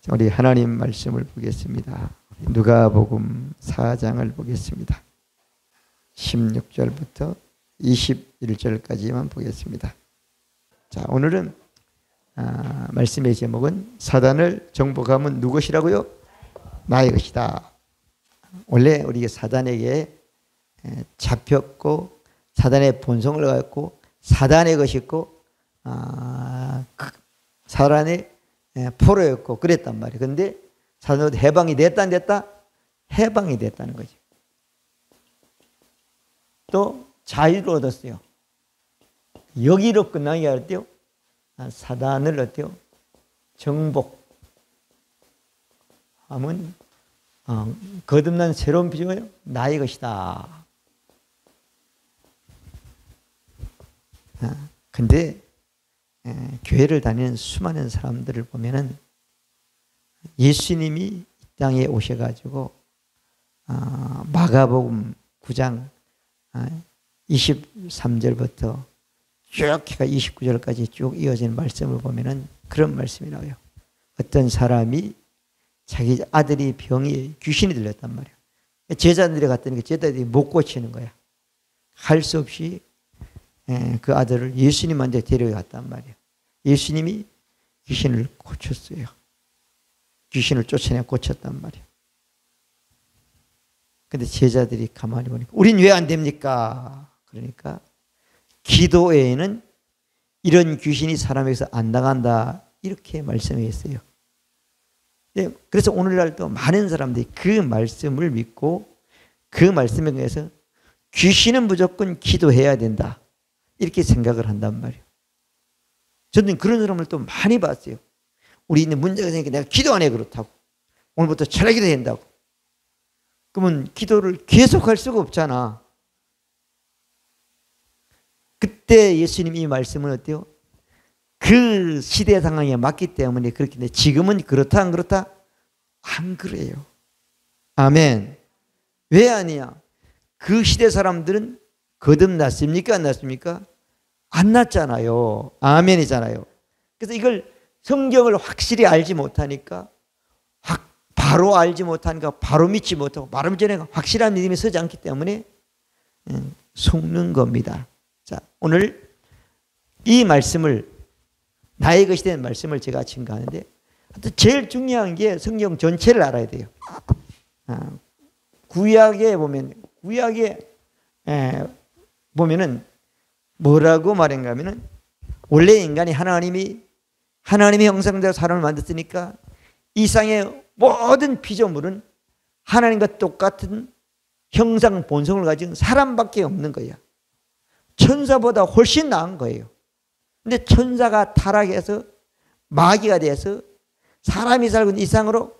우리 하나님 말씀을 보겠습니다. 누가복음 4장을 보겠습니다. 16절부터 21절까지만 보겠습니다. 자, 오늘은 말씀의 제목은 사단을 정복하면 누구 것이라고요? 나의 것이다. 원래 우리가 사단에게 잡혔고 사단의 본성을 갖고 사단의 것이고 사단의 포로였고 그랬단 말이에요. 그런데 사단도 해방이 됐다 안 됐다? 해방이 됐다는 거죠. 또 자유를 얻었어요. 여기로 끝나게 할 때요. 사단을 어때요? 정복하면 거듭난 새로운 비전이요. 나의 것이다. 근데 교회를 다니는 수많은 사람들을 보면은 예수님이 이 땅에 오셔가지고 마가복음 9장 23절부터 쭉 해가 29절까지 쭉 이어진 말씀을 보면은 그런 말씀이 나와요. 어떤 사람이 자기 아들이 병이 귀신이 들렸단 말이에요. 제자들이 갔더니 제자들이 못 고치는 거야. 할 수 없이 그 아들을 예수님한테 데려갔단 말이에요. 예수님이 귀신을 고쳤어요. 귀신을 쫓아내 고쳤단 말이에요. 근데 제자들이 가만히 보니까 우린 왜 안 됩니까? 그러니까 기도 외에는 이런 귀신이 사람에게서 안 나간다 이렇게 말씀했어요. 그래서 오늘날도 많은 사람들이 그 말씀을 믿고 그 말씀에 의해서 귀신은 무조건 기도해야 된다 이렇게 생각을 한단 말이에요. 저는 그런 사람을 또 많이 봤어요. 우리 있는 문제가 생기니까 내가 기도 안 해 그렇다고. 오늘부터 철학이 된다고. 그러면 기도를 계속할 수가 없잖아. 그때 예수님이 이 말씀은 어때요? 그 시대 상황에 맞기 때문에 그렇게 했는데 지금은 그렇다 안 그렇다? 안 그래요. 아멘. 왜 아니야? 그 시대 사람들은 거듭났습니까? 안 났습니까? 안 났잖아요. 아멘이잖아요. 그래서 이걸 성경을 확실히 알지 못하니까 바로 알지 못하니까 바로 믿지 못하고 바로 전에 확실한 믿음이 서지 않기 때문에 속는 겁니다. 자, 오늘 이 말씀을 나의 것이 된 말씀을 제가 증거하는데 제일 중요한 게 성경 전체를 알아야 돼요. 구약에 보면은 뭐라고 말한가 하면은 원래 인간이 하나님의 형상대로 사람을 만들었으니까 이상의 모든 피조물은 하나님과 똑같은 형상 본성을 가진 사람밖에 없는 거야. 천사보다 훨씬 나은 거예요. 근데 천사가 타락해서 마귀가 돼서 사람이 살고 있는 이상으로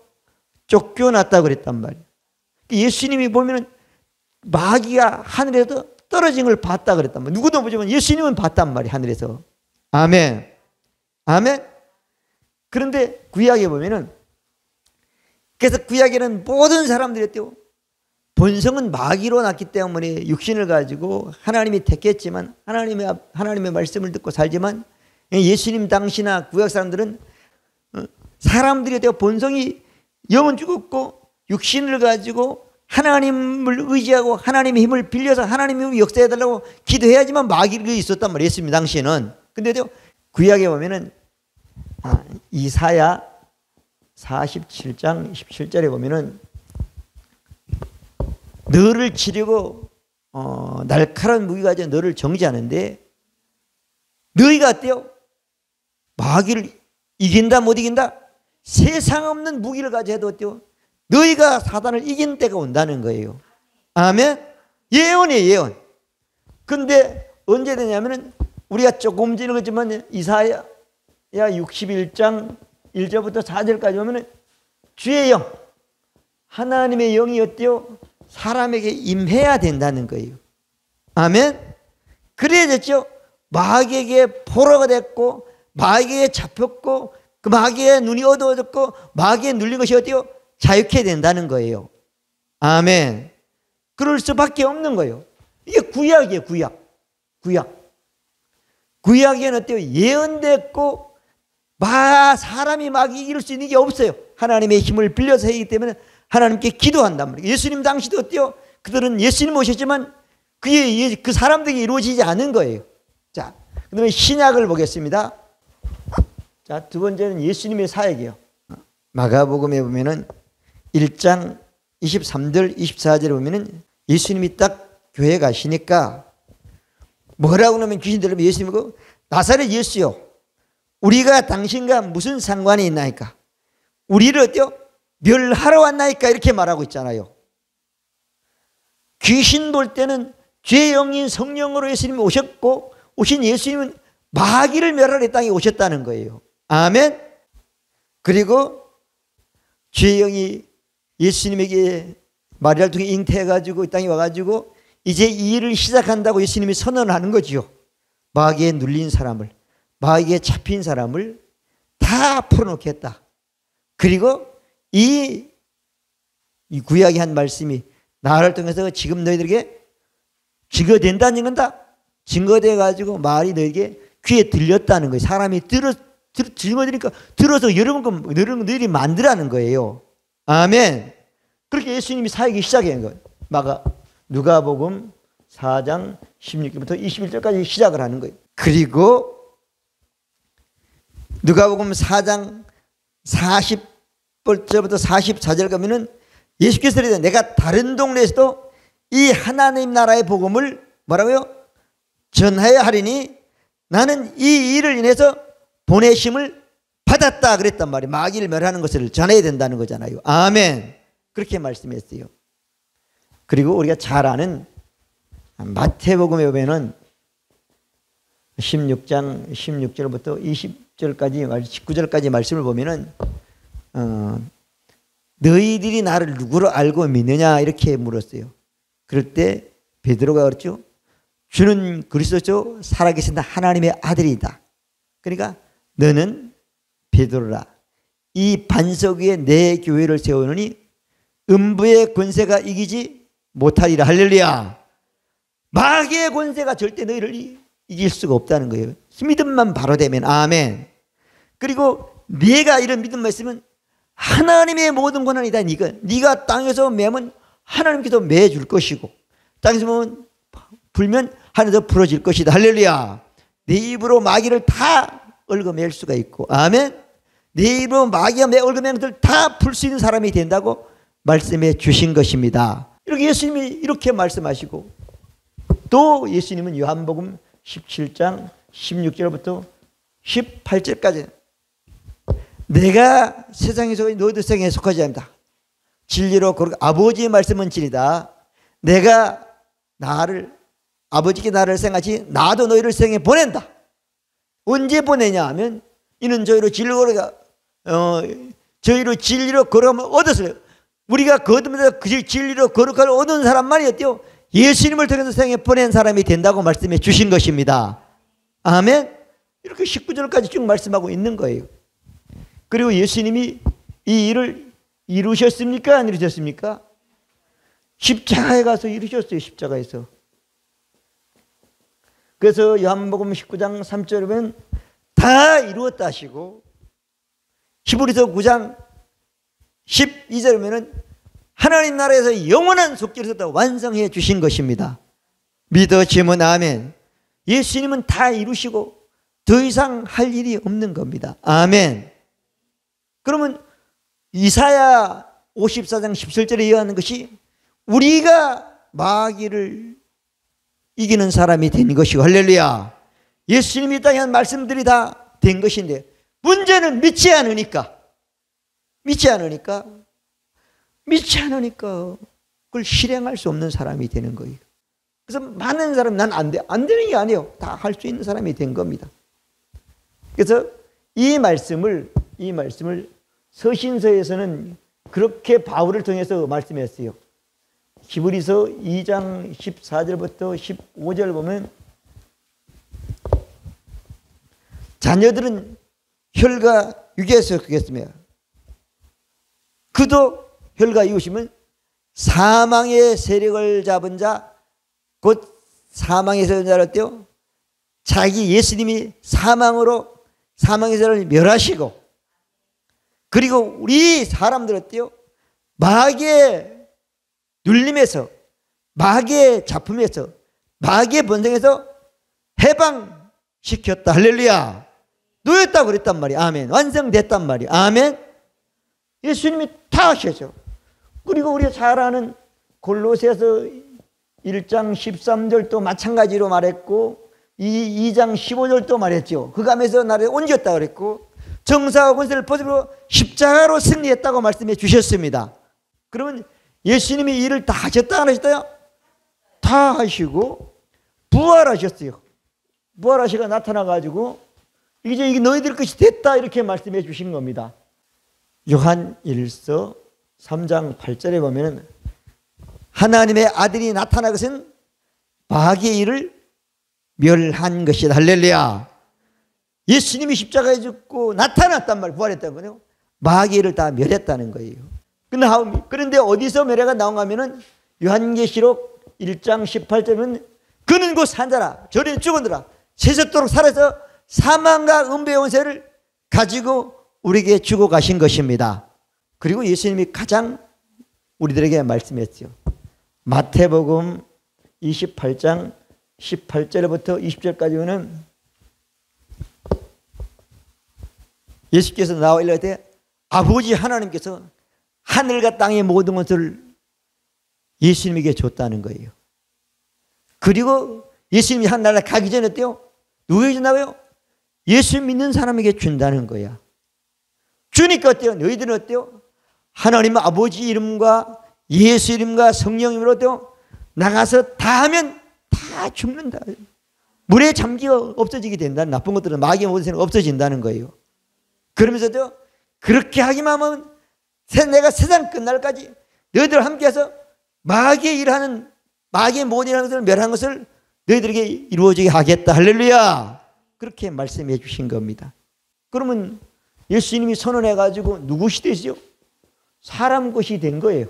쫓겨났다고 그랬단 말이에요. 예수님이 보면은 마귀가 하늘에서 떨어진 걸 봤다 그랬단 말이에요. 누구도 보지만 예수님은 봤단 말이에요. 하늘에서. 아멘. 아멘. 그런데 구약에 보면은 그래서 구약에는 모든 사람들이 어때요? 본성은 마귀로 났기 때문에 육신을 가지고 하나님이 택했지만 하나님의 말씀을 듣고 살지만 예수님 당시나 구약 사람들은 사람들이 어때요? 본성이 영은 죽었고 육신을 가지고 하나님을 의지하고 하나님의 힘을 빌려서 하나님이 역사해달라고 기도해야지만 마귀가 있었단 말이에요. 예수님 당시에는. 근데 구약에 보면은 이사야 47장 17절에 보면은 너를 치려고 날카로운 무기가 가지고 너를 정죄하는데 너희가 어때요? 마귀를 이긴다 못 이긴다? 세상 없는 무기를 가지고 해도 어때요? 너희가 사단을 이긴 때가 온다는 거예요. 아멘? 예언이에요, 예언. 근데 언제 되냐면은 우리가 조금 전에 그랬지만 이사야 61장 1절부터 4절까지 보면은 주의 영, 하나님의 영이 어때요? 사람에게 임해야 된다는 거예요. 아멘? 그래야 됐죠? 마귀에게 포로가 됐고 마귀에게 잡혔고 그 마귀의 눈이 어두워졌고 마귀에 눌린 것이 어때요? 자유케 된다는 거예요. 아멘. 그럴 수밖에 없는 거예요. 이게 구약이에요. 구약. 구약에는 어때요? 예언됐고 사람이 막 이길 수 있는 게 없어요. 하나님의 힘을 빌려서 하기 때문에 하나님께 기도한단 말이에요. 예수님 당시도 어때요? 그들은 예수님 오셨지만 그 사람들에게 이루어지지 않은 거예요. 자, 그다음에 신약을 보겠습니다. 자, 두 번째는 예수님의 사역이요. 마가복음에 보면은 1장 23절 24절에 보면은 예수님이 딱 교회 가시니까 뭐라고 하면 귀신 들리면 예수님이 나사렛 예수요, 우리가 당신과 무슨 상관이 있나이까? 우리를 어때요? 멸하러 왔나이까? 이렇게 말하고 있잖아요. 귀신 돌 때는 죄의 영인 성령으로 예수님이 오셨고, 오신 예수님은 마귀를 멸하러 이 땅에 오셨다는 거예요. 아멘. 그리고 죄의 영이 예수님에게 마리아를 통해 잉태해가지고 이 땅에 와가지고 이제 이 일을 시작한다고 예수님이 선언하는 거지요. 마귀에 눌린 사람을, 마귀에 잡힌 사람을 다 풀어놓겠다. 그리고 이 구약이 한 말씀이 나를 통해서 지금 너희들에게 증거된다는 건다. 증거돼 가지고 말이 너희에게 귀에 들렸다는 거예요. 사람이 증거되니까 들어서 너희들이 만들라는 거예요. 아멘. 그렇게 예수님이 사역이 시작한 거예요. 누가복음 4장 16절부터 21절까지 시작을 하는 거예요. 그리고 누가복음 4장 40절부터 44절 가면은 예수께서 내가 다른 동네에서도 이 하나님 나라의 복음을 뭐라고요? 전하여야 하리니 나는 이 일을 인해서 보내심을 받았다 그랬단 말이에요. 마귀를 멸하는 것을 전해야 된다는 거잖아요. 아멘. 그렇게 말씀했어요. 그리고 우리가 잘 아는 마태복음에 보면은 16장 16절부터 20절까지 19절까지 말씀을 보면은 너희들이 나를 누구로 알고 믿느냐 이렇게 물었어요. 그럴 때 베드로가 그랬죠. 주는 그리스도죠, 살아계신 하나님의 아들이다. 그러니까 너는 베드로라. 이 반석 위에 내 교회를 세우느니 음부의 권세가 이기지 못하리라. 할렐루야. 마귀의 권세가 절대 너희를 이길 수가 없다는 거예요. 믿음만 바로 되면. 아멘. 그리고 네가 이런 믿음만 있으면 하나님의 모든 권한이다. 네가 땅에서 매면 하나님께서 매줄 것이고, 땅에서 불면 하늘에서 풀어질 것이다. 할렐루야. 네 입으로 마귀를 다 얽어맬 수가 있고, 아멘. 네 입으로 마귀가 얽어매는 것을 다 풀 수 있는 사람이 된다고 말씀해 주신 것입니다. 이렇게 예수님이 이렇게 말씀하시고, 또 예수님은 요한복음 17장 16절부터 18절까지 내가 세상에서 너희들 생에 속하지 않는다. 진리로 거룩 아버지의 말씀은 진리다. 내가 아버지께 나를 생하지 나도 너희를 생에 보낸다. 언제 보내냐 하면 이는 저희로 진리로 거룩함을 얻었어요. 우리가 거듭나서 그 진리로 거룩함을 얻은 사람만이 어때요? 예수님을 통해서 생에 보낸 사람이 된다고 말씀해 주신 것입니다. 아멘. 이렇게 19절까지 쭉 말씀하고 있는 거예요. 그리고 예수님이 이 일을 이루셨습니까? 안 이루셨습니까? 십자가에 가서 이루셨어요. 십자가에서. 그래서 요한복음 19장 3절에 보면 다 이루었다 하시고, 히브리서 9장 12절에 보면 하나님 나라에서 영원한 속죄를 다 완성해 주신 것입니다. 믿어지면 아멘. 예수님은 다 이루시고 더 이상 할 일이 없는 겁니다. 아멘. 그러면 이사야 54장 17절에 이어하는 것이 우리가 마귀를 이기는 사람이 된 것이고, 할렐루야. 예수님이 땅에 한 말씀들이 다 된 것인데, 문제는 믿지 않으니까 그걸 실행할 수 없는 사람이 되는 거예요. 그래서 많은 사람이 난 안 되는 게 아니에요. 다 할 수 있는 사람이 된 겁니다. 그래서 이 말씀을 서신서에서는 그렇게 바울을 통해서 말씀했어요. 히브리서 2장 14절부터 15절 보면 자녀들은 혈과 육에서 크겠으며 그도 혈과 이웃이면 사망의 세력을 잡은 자, 곧 사망의 세력을 잡을 때요, 자기 예수님이 사망으로 사망의 자를 멸하시고, 그리고 우리 사람들 어때요? 마귀의 눌림에서, 마귀의 작품에서, 마귀의 번성에서 해방시켰다. 할렐루야. 놓였다고 그랬단 말이야. 아멘. 완성됐단 말이야. 아멘. 예수님이 다 하셨죠. 그리고 우리가 잘 아는 골로새서 1장 13절도 마찬가지로 말했고, 2장 15절도 말했죠. 그 감에서 나를 옮겼다 그랬고, 정사와 권세를 벗으므로 십자가로 승리했다고 말씀해 주셨습니다. 그러면 예수님이 일을 다 하셨다 안 하셨어요? 다 하시고 부활하셨어요. 부활하시가 나타나가지고 이제 이게 너희들 것이 됐다 이렇게 말씀해 주신 겁니다. 요한 1서 3장 8절에 보면은 하나님의 아들이 나타난 것은 마귀의 일을 멸한 것이다. 할렐루야. 예수님이 십자가에 죽고 나타났단 말이에요. 부활했다는 거예요. 마귀의 일을 다 멸했다는 거예요. 그런데 어디서 멸해가 나온가 하면은 요한계시록 1장 18절은 그는 곧 산자라 저리 죽은들아 세세토록 살아서 사망과 음배의 원세를 가지고 우리에게 주고 가신 것입니다. 그리고 예수님이 가장 우리들에게 말씀했죠. 마태복음 28장 18절부터 20절까지는 예수께서 나와 일러야 돼. 아버지 하나님께서 하늘과 땅의 모든 것을 예수님에게 줬다는 거예요. 그리고 예수님이 한 나라 가기 전에 어때요? 누구에게 준다고요? 예수 믿는 사람에게 준다는 거야. 주니까 어때요? 너희들은 어때요? 하나님 아버지 이름과 예수 이름과 성령 이름으로 어때요? 나가서 다 하면 다 죽는다. 물에 잠기가 없어지게 된다는, 나쁜 것들은 마귀의 모든 세는 없어진다는 거예요. 그러면서도 그렇게 하기만 하면 내가 세상 끝날까지 너희들 함께해서 마귀의 일하는, 마귀의 모든 일하는 것을 멸한 것을 너희들에게 이루어지게 하겠다. 할렐루야. 그렇게 말씀해 주신 겁니다. 그러면 예수님이 선언해 가지고 누구 시대시죠? 사람 것이 된 거예요.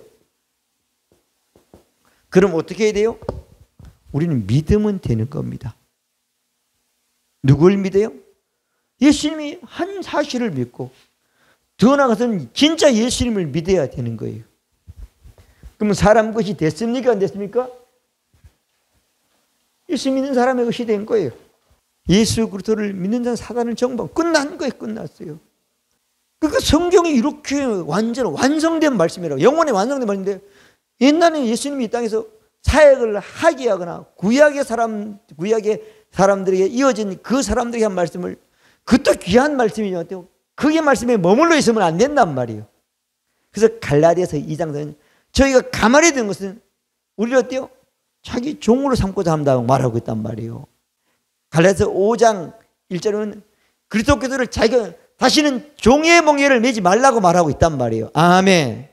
그럼 어떻게 해야 돼요? 우리는 믿으면 되는 겁니다. 누굴 믿어요? 예수님이 한 사실을 믿고 더 나아가서는 진짜 예수님을 믿어야 되는 거예요. 그러면 사람 것이 됐습니까? 안 됐습니까? 예수 믿는 사람의 것이 된 거예요. 예수 그리스도를 믿는 자는 사단을 정복 끝난 거예요. 끝났어요. 그러니까 성경이 이렇게 완성된 말씀이라고, 영원히 완성된 말인데, 옛날에 예수님이 이 땅에서 사역을 하게 하거나 구약의 사람들에게 이어진 그 사람들에게 한 말씀을, 그것도 귀한 말씀이죠. 그게 말씀에 머물러 있으면 안 된단 말이에요. 그래서 갈라디아서 2장에서는 저희가 가만히 든 것은 우리를 어때요? 자기 종으로 삼고자 한다고 말하고 있단 말이에요. 갈라디아서 5장 1절은 그리스도께서를 자기가 다시는 종의 멍에를 매지 말라고 말하고 있단 말이에요. 아멘.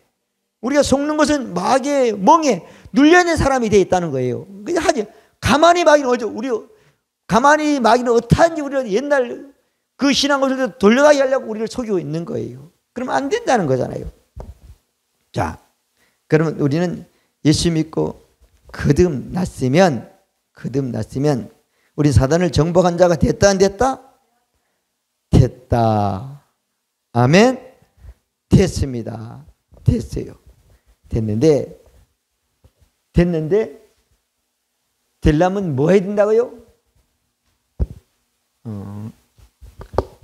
우리가 속는 것은 마귀의 멍에 눌려있는 사람이 되어 있다는 거예요. 그냥 하지. 가만히 마귀는 어떠한지 우리가 옛날 그 신앙을 돌려가게 하려고 우리를 속이고 있는 거예요. 그러면 안 된다는 거잖아요. 자, 그러면 우리는 예수 믿고 거듭났으면 우리 사단을 정복한 자가 됐다 안 됐다? 됐다. 아멘. 됐습니다. 됐어요. 됐는데 되려면 뭐 해야 된다고요?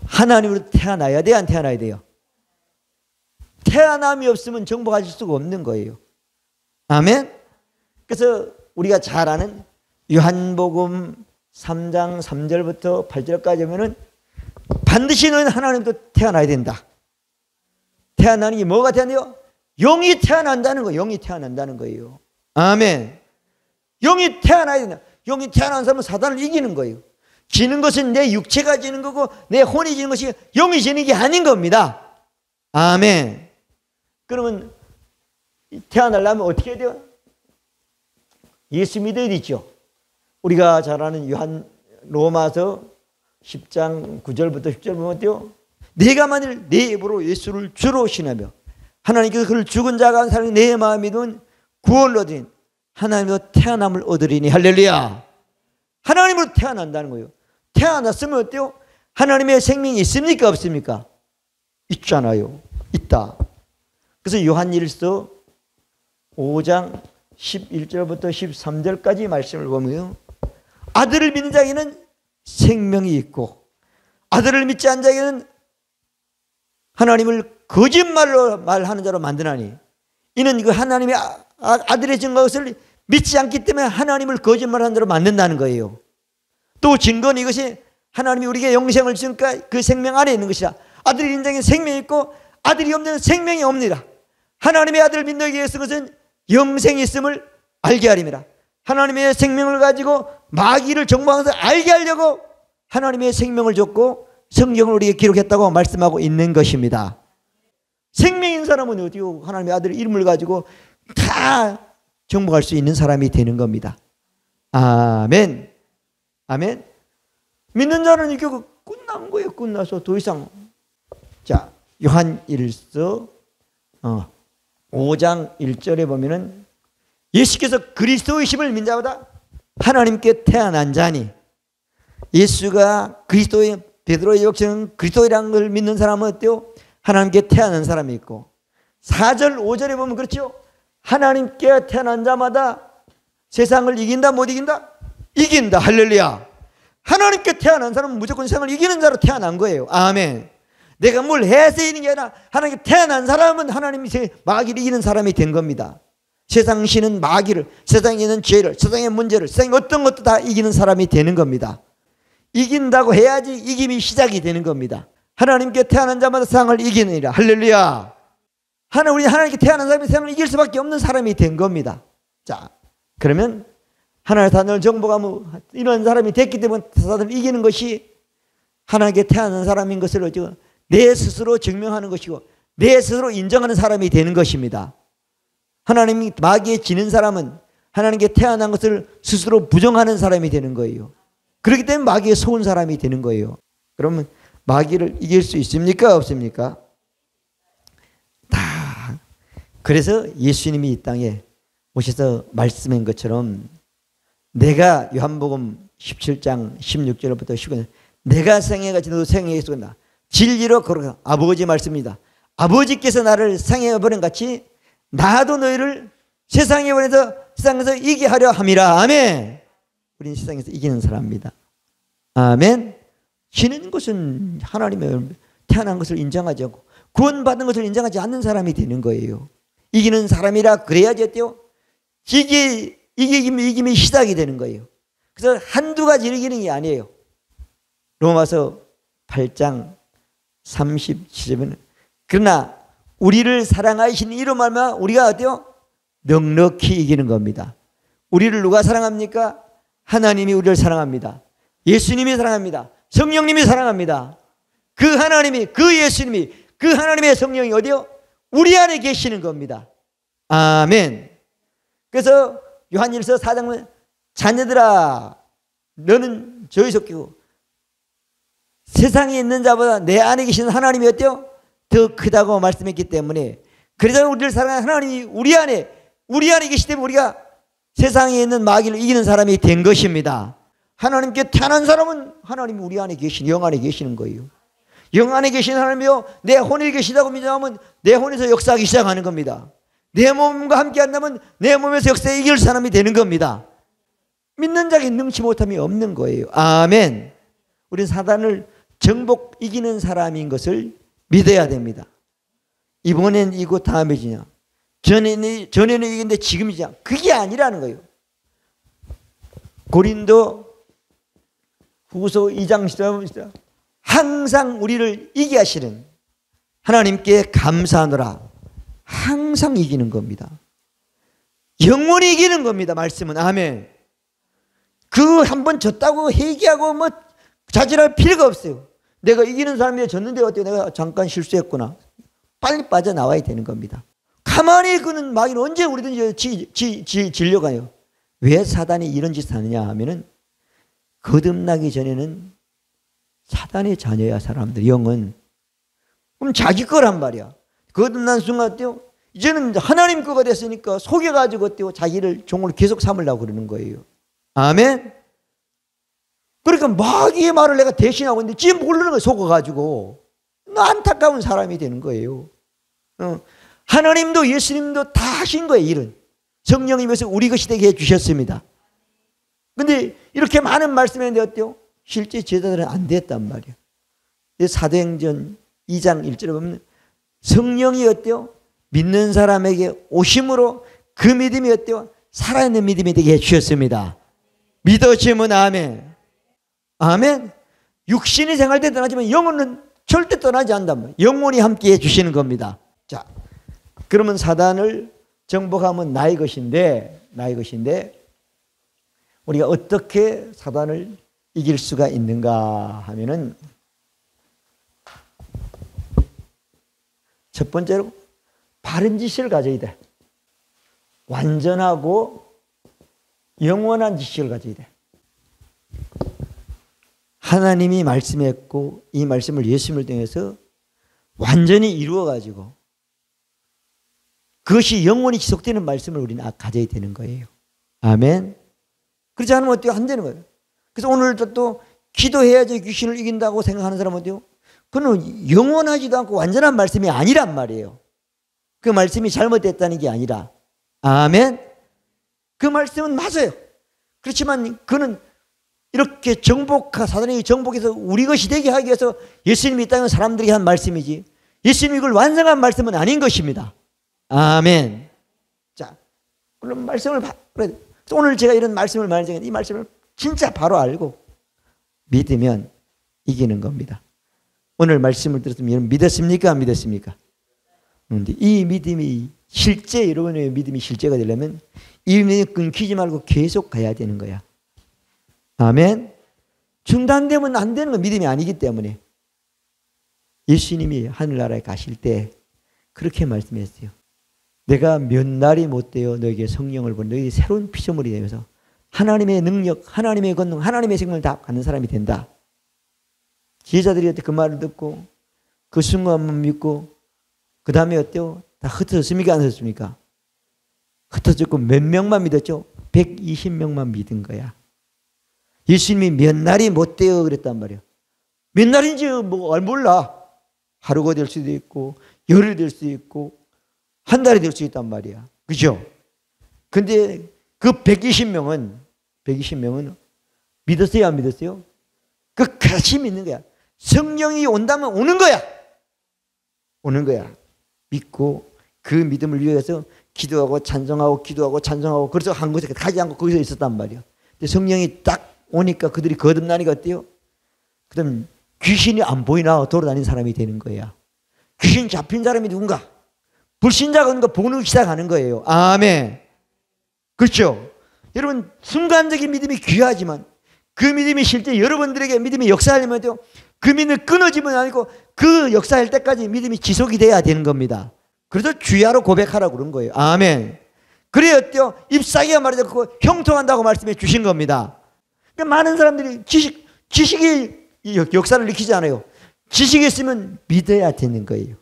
하나님으로 태어나야 돼요? 안 태어나야 돼요? 태어남이 없으면 정복하실 수가 없는 거예요. 아멘. 그래서 우리가 잘 아는 요한복음 3장 3절부터 8절까지 보면은 반드시 너는 하나님도 태어나야 된다. 태어나는 게 뭐가 태어나요? 영이 태어난다는 거예요. 영이 태어난다는 거예요. 아멘. 영이 태어나야 된다. 영이 태어난 사람은 사단을 이기는 거예요. 지는 것은 내 육체가 지는 거고 내 혼이 지는 것이 영이 지는 게 아닌 겁니다. 아멘. 그러면 태어나려면 어떻게 해야 돼요? 예수 믿어야 되죠. 우리가 잘 아는 로마서 10장 9절부터 10절 보면 어때요? 내가 만일 내 입으로 예수를 주로 신하며 하나님께서 그를 죽은 자가 사는 내 마음이 믿으면 구원을 얻으니 하나님으로 태어남을 얻으리니. 할렐루야. 하나님으로 태어난다는 거예요. 태어났으면 어때요? 하나님의 생명이 있습니까? 없습니까? 있잖아요. 있다. 그래서 요한일서 5장 11절부터 13절까지 말씀을 보면 아들을 믿는 자에게는 생명이 있고 아들을 믿지 않는 자에게는 하나님을 거짓말로 말하는 자로 만드나니 이는 그 하나님의 아들의 증거한 것을 믿지 않기 때문에 하나님을 거짓말하는 자로 만든다는 거예요. 또 증거는 이것이 하나님이 우리에게 영생을 주니까 그 생명 안에 있는 것이라. 아들이 인생에 생명이 있고 아들이 없는 생명이 없느니라. 하나님의 아들을 믿는 이에게 쓴 것은 영생이 있음을 알게 하림이라. 하나님의 생명을 가지고 마귀를 정복하면서 알게 하려고 하나님의 생명을 줬고 성경을 우리에게 기록했다고 말씀하고 있는 것입니다. 생명인 사람은 어디요? 하나님의 아들의 이름을 가지고 다 정복할 수 있는 사람이 되는 겁니다. 아멘. 아멘. 믿는 자는 이게 끝난 거예요. 끝나서 더 이상. 자, 요한일서 5장 1절에 보면은 예수께서 그리스도이심을 믿는 자보다 하나님께 태어난 자니, 예수가 그리스도의 베드로의 역사는 그리스도이라는 걸 믿는 사람은 어때요? 하나님께 태어난 사람이 있고, 4절 5절에 보면 그렇죠. 하나님께 태어난 자마다 세상을 이긴다 못 이긴다? 이긴다. 할렐루야. 하나님께 태어난 사람은 무조건 세상을 이기는 자로 태어난 거예요. 아멘. 내가 뭘 해서 이기는 게 아니라 하나님께 태어난 사람은 하나님이 마귀를 이기는 사람이 된 겁니다. 세상 신은 마귀를, 세상에 있는 죄를, 세상의 문제를, 세상의 어떤 것도 다 이기는 사람이 되는 겁니다. 이긴다고 해야지 이김이 시작이 되는 겁니다. 하나님께 태어난 자마다 세상을 이기느니라. 할렐루야. 우리 하나님께 태어난 사람이 세상을 이길 수밖에 없는 사람이 된 겁니다. 자, 그러면 하나님의 단어를 정복하며 이런 사람이 됐기 때문에 사단을 이기는 것이 하나님께 태어난 사람인 것을 내 스스로 증명하는 것이고 내 스스로 인정하는 사람이 되는 것입니다. 하나님이 마귀에 지는 사람은 하나님께 태어난 것을 스스로 부정하는 사람이 되는 거예요. 그렇기 때문에 마귀에 속은 사람이 되는 거예요. 그러면 마귀를 이길 수 있습니까? 없습니까? 다. 그래서 예수님이 이 땅에 오셔서 말씀한 것처럼 내가 요한복음 17장 16절부터 19절 내가 생애같이 너도 생애에 속한다. 진리로 걸어가. 아버지 말씀입니다. 아버지께서 나를 생애에 보낸 같이 나도 너희를 세상에 보내서 세상에서 이기게 하려 함이라. 아멘. 우리는 세상에서 이기는 사람입니다. 아멘. 지는 것은 하나님의 태어난 것을 인정하지 않고 구원받은 것을 인정하지 않는 사람이 되는 거예요. 이기는 사람이라 그래야지 어때요? 이김이 시작이 되는 거예요. 그래서 한두 가지 이기는 게 아니에요. 로마서 8장 37절에는 그러나 우리를 사랑하시는 이로 말미암아 우리가 어때요? 넉넉히 이기는 겁니다. 우리를 누가 사랑합니까? 하나님이 우리를 사랑합니다. 예수님이 사랑합니다. 성령님이 사랑합니다. 그 하나님이, 그 예수님이, 그 하나님의 성령이 어디요? 우리 안에 계시는 겁니다. 아멘. 그래서 요한일서 4장 보면 자녀들아 너는 저희 속이고 세상에 있는 자보다 내 안에 계시는 하나님이 어때요? 더 크다고 말씀했기 때문에, 그래서 우리를 사랑하는 하나님이 우리 안에 계시기 때문에 우리가 세상에 있는 마귀를 이기는 사람이 된 것입니다. 하나님께 태어난 사람은 하나님이 우리 안에 계신, 영 안에 계시는 거예요. 영 안에 계신 하나님이요 내 혼에 계시다고 믿으면 내 혼에서 역사하기 시작하는 겁니다. 내 몸과 함께 한다면 내 몸에서 역사에 이길 사람이 되는 겁니다. 믿는 자에게 능치 못함이 없는 거예요. 아멘. 우리는 사단을 정복 이기는 사람인 것을 믿어야 됩니다. 이번엔 이고 다음에 지냐, 전에는 이겼는데 지금이 지냐, 그게 아니라는 거예요. 고린도 후서 2장 10절 항상 우리를 이기게 하시는 하나님께 감사하노라. 항상 이기는 겁니다. 영원히 이기는 겁니다. 말씀은. 아멘. 그 한 번 졌다고 회개하고 뭐 자질할 필요가 없어요. 내가 이기는 사람이 졌는데 어때? 내가 잠깐 실수했구나. 빨리 빠져나와야 되는 겁니다. 가만히 그는 마귀는 언제 우리든지 질려가요. 왜 사단이 이런 짓을 하느냐 하면은 거듭나기 전에는 사단의 자녀야. 사람들 영은. 그럼 자기 거란 말이야. 거듭난 순간 어때요? 이제는 하나님 거가 됐으니까 속여가지고 어때요? 자기를 종으로 계속 삼으려고 그러는 거예요. 아멘. 그러니까 마귀의 말을 내가 대신하고 있는데 지금 모르는 거예요. 속아가지고. 안타까운 사람이 되는 거예요. 하나님도 예수님도 다 하신 거예요. 일은. 성령님께서 우리 것이 되게 해주셨습니다. 근데 이렇게 많은 말씀이 있는데 어때요? 실제 제자들은 안 됐단 말이에요. 사도행전 2장 1절에 보면 성령이 어때요? 믿는 사람에게 오심으로 그 믿음이 어때요? 살아있는 믿음이 되게 해주셨습니다. 믿어지면 아멘. 아멘. 육신이 생활 때 떠나지만 영혼은 절대 떠나지 않단 말이에요. 영혼이 함께 해주시는 겁니다. 자, 그러면 사단을 정복하면 나의 것인데 우리가 어떻게 사단을 이길 수가 있는가 하면은 첫 번째로 바른 지식을 가져야 돼. 완전하고 영원한 지식을 가져야 돼. 하나님이 말씀했고 이 말씀을 예수님을 통해서 완전히 이루어가지고 그것이 영원히 지속되는 말씀을 우리는 가져야 되는 거예요. 아멘. 그렇지 않으면 어때요? 안 되는 거예요. 그래서 오늘도 또 기도해야지 귀신을 이긴다고 생각하는 사람은 어때요? 그는 영원하지도 않고 완전한 말씀이 아니란 말이에요. 그 말씀이 잘못됐다는 게 아니라. 아멘. 그 말씀은 맞아요. 그렇지만 그는 이렇게 사단이 정복해서 우리 것이 되게 하기 위해서 예수님이 이 땅에 사람들이 한 말씀이지 예수님이 이걸 완성한 말씀은 아닌 것입니다. 아멘. 자, 그럼 말씀을 오늘 제가 이런 말씀을 말하는 이 말씀을 진짜 바로 알고 믿으면 이기는 겁니다. 오늘 말씀을 들었으면 여러분 믿었습니까? 안 믿었습니까? 그런데 이 믿음이 실제 여러분의 믿음이 실제가 되려면 이 믿음이 끊기지 말고 계속 가야 되는 거야. 아멘. 중단되면 안 되는 건 믿음이 아니기 때문에 예수님이 하늘나라에 가실 때 그렇게 말씀했어요. 내가 몇 날이 못 되어 너에게 성령을 보내 너에게 새로운 피조물이 되면서 하나님의 능력, 하나님의 권능, 하나님의 생명을 다 갖는 사람이 된다. 제자들이 그 말을 듣고 그 순간만 믿고 그 다음에 어때요? 다 흩어졌습니까? 안 흩어졌습니까? 흩어졌고 몇 명만 믿었죠? 120명만 믿은 거야. 예수님이 몇 날이 못 되어 그랬단 말이야. 몇 날인지 몰라. 하루가 될 수도 있고 열흘이 될 수도 있고 한 달이 될 수 있단 말이야. 그죠? 근데 그 120명은 믿었어요? 안 믿었어요? 끝까지 믿는 거야. 성령이 온다면 오는 거야. 오는 거야. 믿고 그 믿음을 위해서 기도하고 찬송하고 그래서 한 곳에 가지 않고 거기서 있었단 말이야. 근데 성령이 딱 오니까 그들이 거듭나니까 어때요? 그다음 귀신이 안 보이나 돌아다니는 사람이 되는 거야. 귀신 잡힌 사람이 누군가? 불신자가 오는 거 보는 시작하는 거예요. 아멘. 그렇죠? 여러분 순간적인 믿음이 귀하지만 그 믿음이 실제 여러분들에게 믿음이 역사하려면 돼요. 그 믿음이 끊어지면 아니고 그 역사할 때까지 믿음이 지속이 돼야 되는 겁니다. 그래서 주야로 고백하라고 그런 거예요. 아멘. 그래야 어때요? 잎사귀가 말이죠. 그거 형통한다고 말씀해 주신 겁니다. 그러니까 많은 사람들이 지식이 역사를 일으키지 않아요. 지식이 있으면 믿어야 되는 거예요.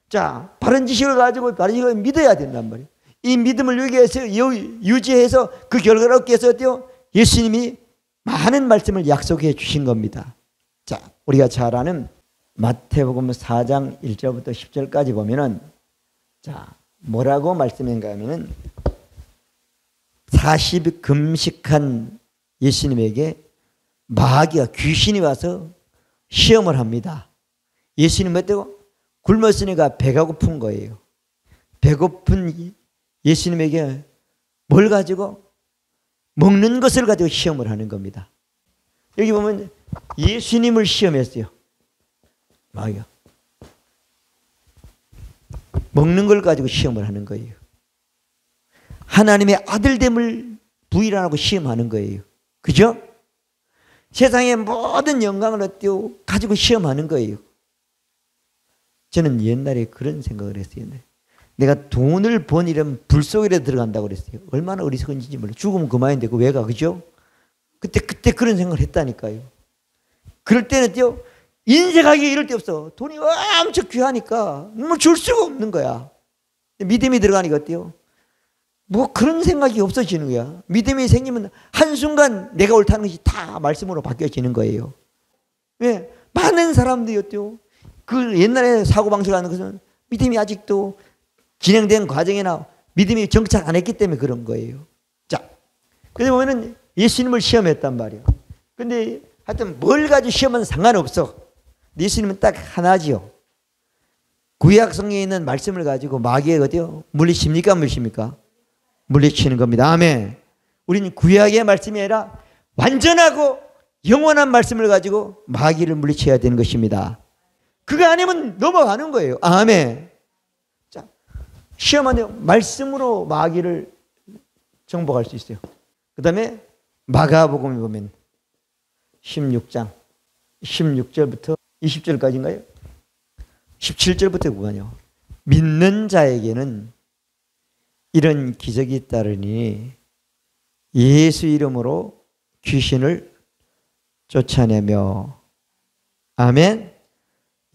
자, 바른 지식을 가지고 바른 지식을 믿어야 된단 말이에요. 이 믿음을 유지해서 그 결과를 얻기 위해서 어때요? 예수님이 많은 말씀을 약속해 주신 겁니다. 자, 우리가 잘 아는 마태복음 4장 1절부터 10절까지 보면은 자, 뭐라고 말씀인가 하면은 40일 금식한 예수님에게 마귀가 귀신이 와서 시험을 합니다. 예수님은 어때요? 굶었으니까 배가 고픈 거예요. 배고픈 예수님에게 뭘 가지고? 먹는 것을 가지고 시험을 하는 겁니다. 여기 보면 예수님을 시험했어요. 마귀가. 먹는 걸 가지고 시험을 하는 거예요. 하나님의 아들됨을 부인하고 시험하는 거예요. 그죠? 세상의 모든 영광을 어때요? 가지고 시험하는 거예요. 저는 옛날에 그런 생각을 했어요. 내가 돈을 버니려면 불 속에 들어간다고 그랬어요. 얼마나 어리석은지 몰라요. 죽으면 그만인데 그 왜 가? 그죠? 그때 그런 생각을 했다니까요. 그럴 때는 어때요? 인색하게 이럴 데 없어. 돈이 엄청 귀하니까 뭐 줄 수가 없는 거야. 믿음이 들어가니까 어때요? 뭐 그런 생각이 없어지는 거야. 믿음이 생기면 한순간 내가 옳다는 것이 다 말씀으로 바뀌어지는 거예요. 왜? 많은 사람들이었죠. 그 옛날에 사고방식을 하는 것은 믿음이 아직도 진행된 과정이나 믿음이 정착 안 했기 때문에 그런 거예요. 자, 그래서 보면은 예수님을 시험했단 말이에요. 근데 하여튼 뭘 가지고 시험은 상관없어. 예수님은 딱 하나지요. 구약 성경에 있는 말씀을 가지고 마귀에 어디요? 물리칩니까? 물리칩니까? 물리치는 겁니다. 아멘. 우리는 구약의 말씀이 아니라 완전하고 영원한 말씀을 가지고 마귀를 물리쳐야 되는 것입니다. 그거 아니면 넘어가는 거예요. 아멘. 자, 시험하면 말씀으로 마귀를 정복할 수 있어요. 그 다음에 마가복음에 보면 16장 16절부터 20절까지인가요? 17절부터 구간이요. 믿는 자에게는 이런 기적이 따르니 예수 이름으로 귀신을 쫓아내며, 아멘.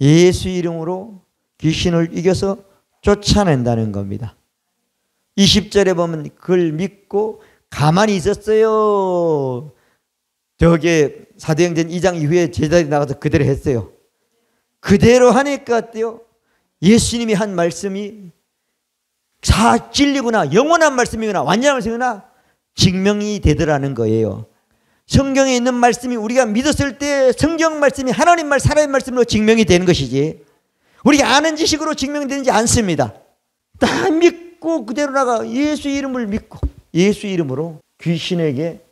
예수 이름으로 귀신을 이겨서 쫓아낸다는 겁니다. 20절에 보면 그걸 믿고 가만히 있었어요. 저게 사도행전 2장 이후에 제자들이 나가서 그대로 했어요. 그대로 하니까 어때요? 예수님이 한 말씀이 진리구나, 영원한 말씀이구나, 완전한 말씀이구나 증명이 되더라는 거예요. 성경에 있는 말씀이 우리가 믿었을 때 성경 말씀이 하나님 말, 살아있는 말씀으로 증명이 되는 것이지 우리가 아는 지식으로 증명되지 않습니다. 다 믿고 그대로 나가. 예수 이름을 믿고 예수 이름으로 귀신에게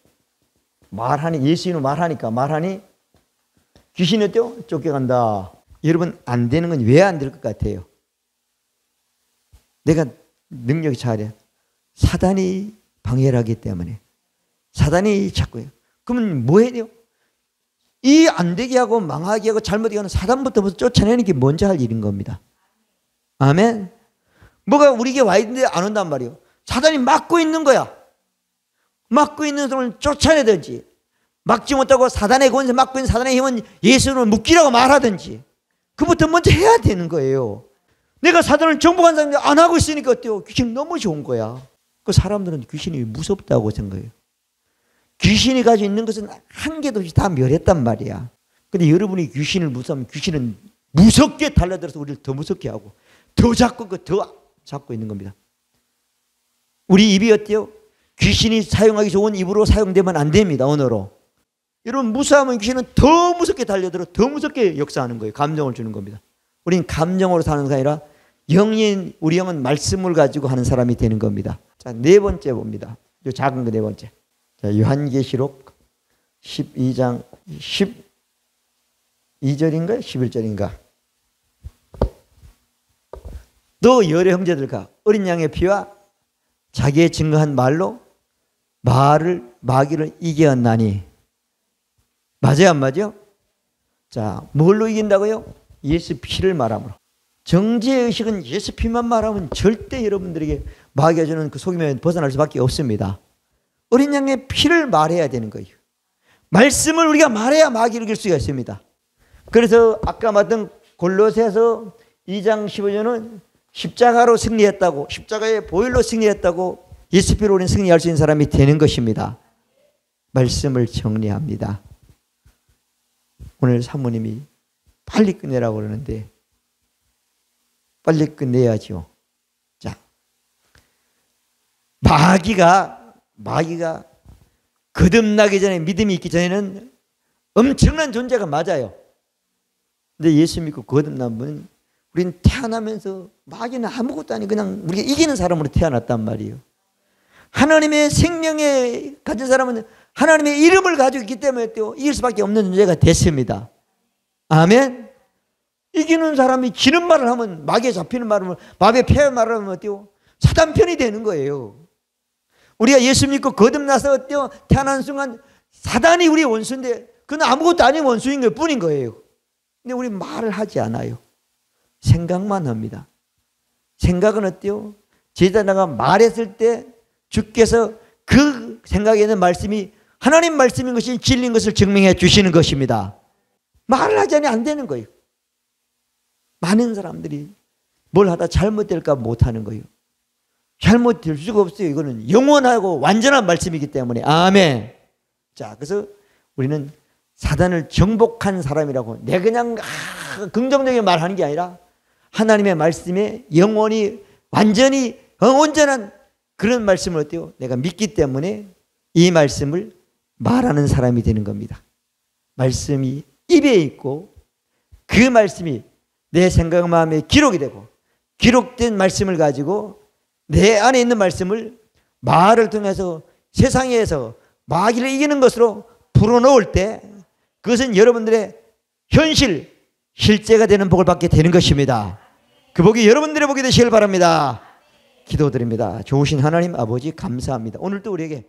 말하니, 예수 이름으로 말하니 귀신이 어때요? 쫓겨간다. 여러분, 안 되는 건 왜 안 될 것 같아요? 내가 능력이 잘해. 사단이 방해를 하기 때문에. 사단이 자꾸요. 그러면 뭐 해야 돼요? 이 안 되게 하고 망하게 하고 잘못하게 하는 사단부터 쫓아내는 게 먼저 할 일인 겁니다. 아멘. 뭐가 우리에게 와 있는데 안 온단 말이에요. 사단이 막고 있는 거야. 막고 있는 사람을 쫓아내야 되지. 막지 못하고 사단의 권세, 막고 있는 사단의 힘은 예수를 묶이라고 말하든지 그부터 먼저 해야 되는 거예요. 내가 사단을 정복한 사람이 안 하고 있으니까 어때요? 귀신 너무 좋은 거야. 그 사람들은 귀신이 무섭다고 생각해요. 귀신이 가지고 있는 것은 한 개도 없이 다 멸했단 말이야. 근데 여러분이 귀신을 무서워하면 귀신은 무섭게 달려들어서 우리를 더 무섭게 하고 더 잡고 있는 겁니다. 우리 입이 어때요? 귀신이 사용하기 좋은 입으로 사용되면 안 됩니다. 언어로. 여러분, 무서워하면 귀신은 더 무섭게 달려들어 더 무섭게 역사하는 거예요. 감정을 주는 겁니다. 우리는 감정으로 사는 것이 아니라 영인, 우리 영은 말씀을 가지고 하는 사람이 되는 겁니다. 자, 네 번째 봅니다. 요 작은 거 네 번째. 자, 요한계시록 12장 12절인가요? 11절인가? 너 열의 형제들과 어린 양의 피와 자기의 증거한 말로 마귀를 이겼나니. 맞아요, 안 맞아요? 자, 뭘로 이긴다고요? 예수 피를 말함으로. 정죄의식은 예수 피만 말하면 절대 여러분들에게 마귀가 주는 그 속임에 벗어날 수밖에 없습니다. 어린 양의 피를 말해야 되는 거예요. 말씀을 우리가 말해야 마귀를 이길 수가 있습니다. 그래서 아까 말했던 골로새서 2장 15절은 십자가로 승리했다고, 십자가의 보혈로 승리했다고 예수 피로 우리는 승리할 수 있는 사람이 되는 것입니다. 말씀을 정리합니다. 오늘 사모님이 빨리 끝내라고 그러는데 빨리 끝내야죠. 자, 마귀가 거듭나기 전에, 믿음이 있기 전에는 엄청난 존재가 맞아요. 근데 예수 믿고 거듭나면 우리는 태어나면서 마귀는 아무것도 아니고 그냥 우리가 이기는 사람으로 태어났단 말이에요. 하나님의 생명에 가진 사람은 하나님의 이름을 가지고 있기 때문에 또 이길 수밖에 없는 존재가 됐습니다. 아멘. 이기는 사람이 지는 말을 하면, 마귀에 잡히는 말을 하면, 마귀에 패할 말을 하면 어때요? 사단 편이 되는 거예요. 우리가 예수 믿고 거듭나서 어때요? 태어난 순간 사단이 우리의 원수인데 그건 아무것도 아닌 원수인 것 뿐인 거예요. 근데 우리 말을 하지 않아요. 생각만 합니다. 생각은 어때요? 제자나가 말했을 때 주께서 그 생각에 있는 말씀이 하나님 말씀인 것이 진리인 것을 증명해 주시는 것입니다. 말을 하지 않으면 안 되는 거예요. 많은 사람들이 뭘 하다 잘못될까 못하는 거예요. 잘못 될 수가 없어요. 이거는 영원하고 완전한 말씀이기 때문에. 아멘. 자, 그래서 우리는 사단을 정복한 사람이라고 내 그냥 긍정적인 말하는 게 아니라 하나님의 말씀에 영원히 완전히 온전한 그런 말씀을 어때요? 내가 믿기 때문에 이 말씀을 말하는 사람이 되는 겁니다. 말씀이 입에 있고 그 말씀이 내 생각 마음에 기록이 되고 기록된 말씀을 가지고 내 안에 있는 말씀을 말을 통해서 세상에서 마귀를 이기는 것으로 불어넣을 때 그것은 여러분들의 현실, 실제가 되는 복을 받게 되는 것입니다. 그 복이 여러분들의 복이 되시길 바랍니다. 기도드립니다. 좋으신 하나님 아버지 감사합니다. 오늘도 우리에게